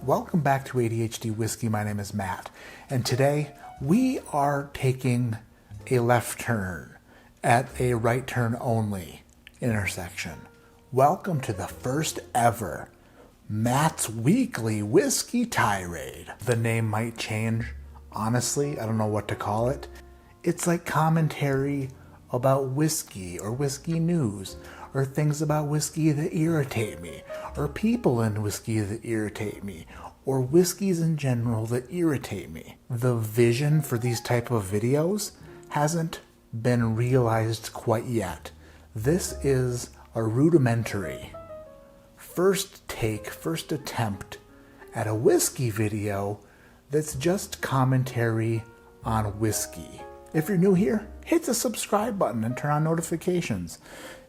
Welcome back to ADHD Whiskey. My name is Matt, and today we are taking a left turn at a right turn only intersection. Welcome to the first ever Matt's Weekly Whiskey Tirade. The name might change. Honestly, I don't know what to call it. It's like commentary about whiskey or whiskey news or things about whiskey that irritate me or people in whiskey that irritate me or whiskeys in general that irritate me. The vision for these type of videos hasn't been realized quite yet. This is a rudimentary first attempt at a whiskey video that's just commentary on whiskey. If you're new here, hit the subscribe button and turn on notifications.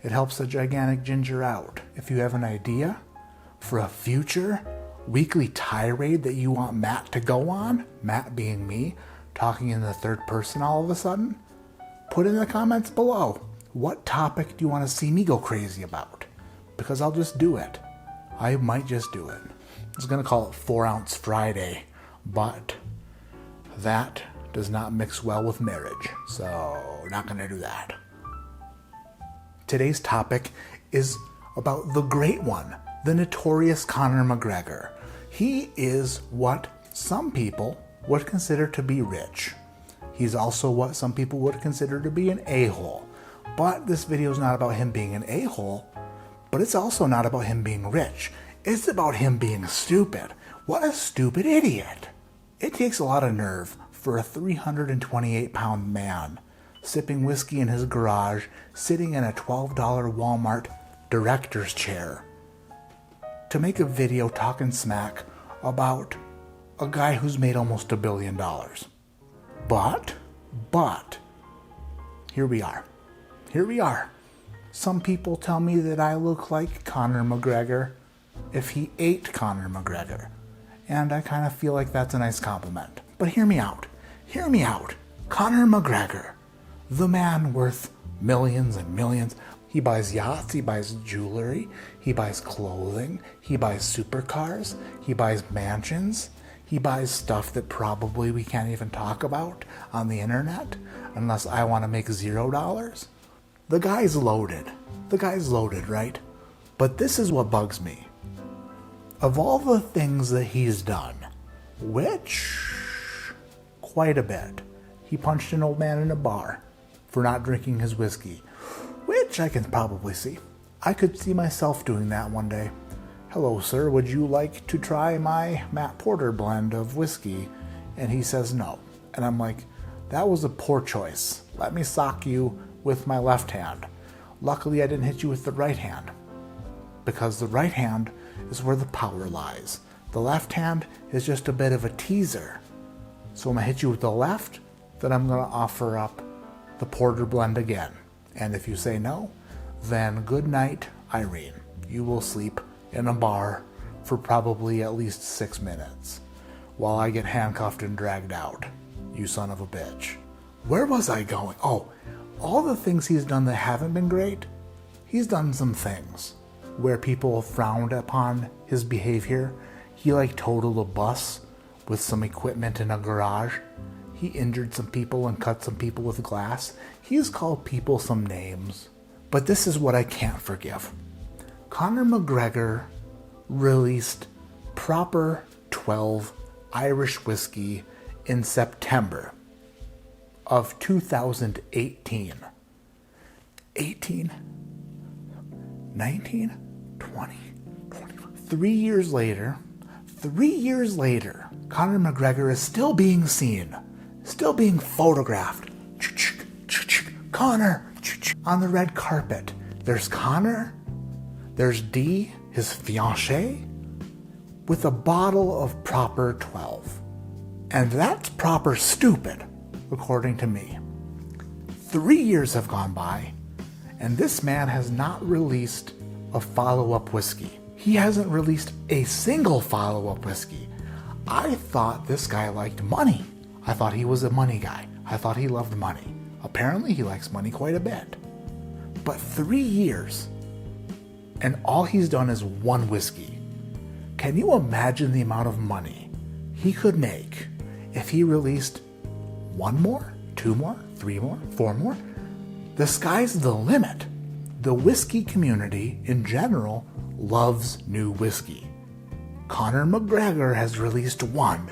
It helps the gigantic ginger out. If you have an idea for a future weekly tirade that you want Matt to go on, Matt being me, talking in the third person all of a sudden, put in the comments below. What topic do you want to see me go crazy about? Because I'll just do it. I might just do it. I was going to call it 4 Ounce Friday, but that does not mix well with marriage, so we're not going to do that. Today's topic is about the great one, the notorious Conor McGregor. He is what some people would consider to be rich. He's also what some people would consider to be an a-hole. But this video is not about him being an a-hole, but it's also not about him being rich. It's about him being stupid. What a stupid idiot. It takes a lot of nerve for a 328-pound man sipping whiskey in his garage, sitting in a $12 Walmart director's chair, to make a video talking smack about a guy who's made almost $1 billion. But, here we are. Some people tell me that I look like Conor McGregor if he ate Conor McGregor. And I kind of feel like that's a nice compliment. But hear me out. Conor McGregor, the man worth millions and millions. He buys yachts, he buys jewelry, he buys clothing, he buys supercars, he buys mansions, he buys stuff that probably we can't even talk about on the internet unless I want to make $0. The guy's loaded. Right? But this is what bugs me. Of all the things that he's done, which quite a bit, he punched an old man in a bar for not drinking his whiskey, which I can probably see. I could see myself doing that one day. Hello, sir, would you like to try my Matt Porter blend of whiskey? And he says no. And I'm like, that was a poor choice. Let me sock you with my left hand. Luckily, I didn't hit you with the right hand, because the right hand is where the power lies. The left hand is just a bit of a teaser. So I'm going to hit you with the left, then I'm going to offer up the Porter blend again. And if you say no, then good night, Irene. You will sleep in a bar for probably at least 6 minutes while I get handcuffed and dragged out. You son of a bitch. Where was I going? Oh, all the things he's done that haven't been great, he's done some things where people frowned upon his behavior. He totaled a bus with some equipment in a garage. He injured some people and cut some people with glass. He's called people some names. But this is what I can't forgive. Conor McGregor released proper 12 Irish whiskey in September of 2018. 18, 19, 20, 25. 3 years later, Conor McGregor is still being seen, still being photographed. Conor on the red carpet. There's Conor, there's Dee, his fiancée, with a bottle of proper 12. And that's proper stupid, according to me. 3 years have gone by, and this man has not released a follow-up whiskey. He hasn't released a single follow-up whiskey. I thought this guy liked money. I thought he was a money guy. I thought he loved money. Apparently he likes money quite a bit. But 3 years, and all he's done is one whiskey. Can you imagine the amount of money he could make if he released one more, two more, three more, four more? The sky's the limit. The whiskey community in general loves new whiskey. Conor McGregor has released one,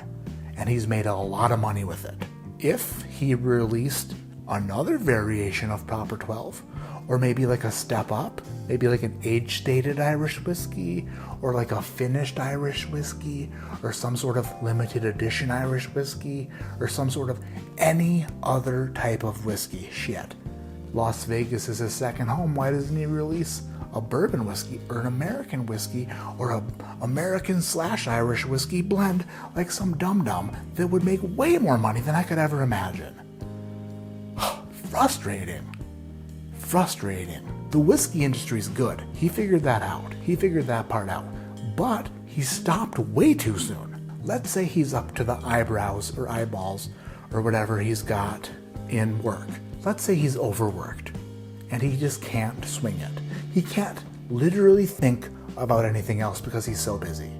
and he's made a lot of money with it. If he released another variation of Proper 12, or maybe like a step up, maybe like an age-stated Irish whiskey, or like a finished Irish whiskey, or some sort of limited edition Irish whiskey, or some sort of any other type of whiskey. Shit. Las Vegas is his second home. Why doesn't he release a bourbon whiskey, or an American whiskey, or a American/Irish whiskey blend like some dum-dum that would make way more money than I could ever imagine? Frustrating. The whiskey industry's good. He figured that out. He figured that part out. But he stopped way too soon. Let's say he's up to the eyebrows or eyeballs or whatever he's got in work. Let's say he's overworked and he just can't swing it. He can't literally think about anything else because he's so busy.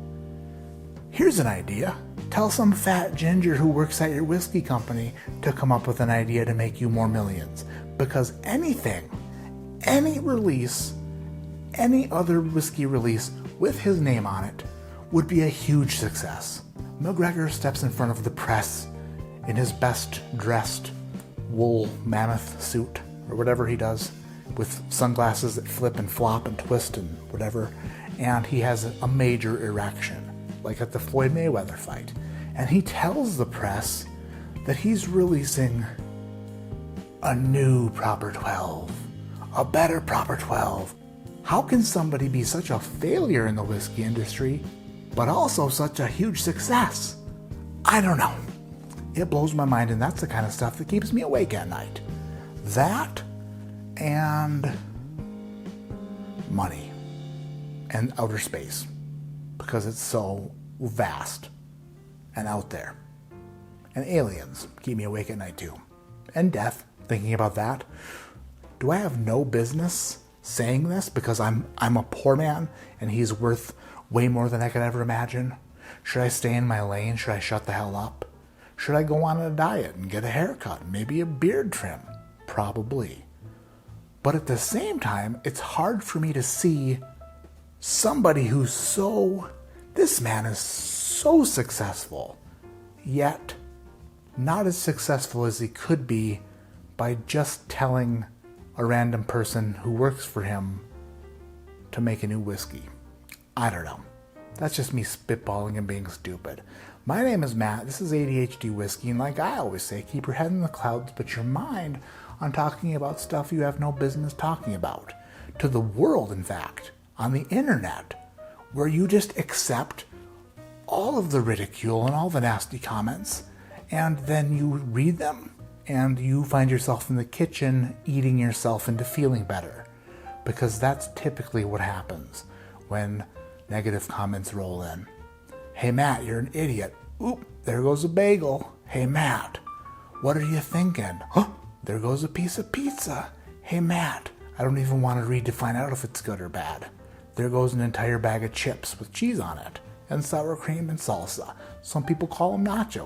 Here's an idea. Tell some fat ginger who works at your whiskey company to come up with an idea to make you more millions. Because anything, any release, any other whiskey release with his name on it would be a huge success. McGregor steps in front of the press in his best dressed wool mammoth suit or whatever he does, with sunglasses that flip and flop and twist and whatever, and he has a major erection, like at the Floyd Mayweather fight. And he tells the press that he's releasing a new Proper 12, a better Proper 12. How can somebody be such a failure in the whiskey industry, but also such a huge success? I don't know. It blows my mind, and that's the kind of stuff that keeps me awake at night. That and money and outer space, because it's so vast and out there. And aliens keep me awake at night too. And death, thinking about that. Do I have no business saying this because I'm a poor man and he's worth way more than I could ever imagine? Should I stay in my lane? Should I shut the hell up? Should I go on a diet and get a haircut, maybe a beard trim? Probably. But at the same time, it's hard for me to see somebody who's this man is so successful, yet not as successful as he could be by just telling a random person who works for him to make a new whiskey. I don't know. That's just me spitballing and being stupid. My name is Matt. This is ADHD Whiskey, and like I always say, keep your head in the clouds, but your mind on talking about stuff you have no business talking about. To the world, in fact, on the internet, where you just accept all of the ridicule and all the nasty comments, and then you read them, and you find yourself in the kitchen eating yourself into feeling better. Because that's typically what happens when negative comments roll in. Hey Matt, you're an idiot. Oop, there goes a bagel. Hey Matt, what are you thinking? Huh, there goes a piece of pizza. Hey Matt, I don't even want to read to find out if it's good or bad. There goes an entire bag of chips with cheese on it, and sour cream and salsa. Some people call them nachos.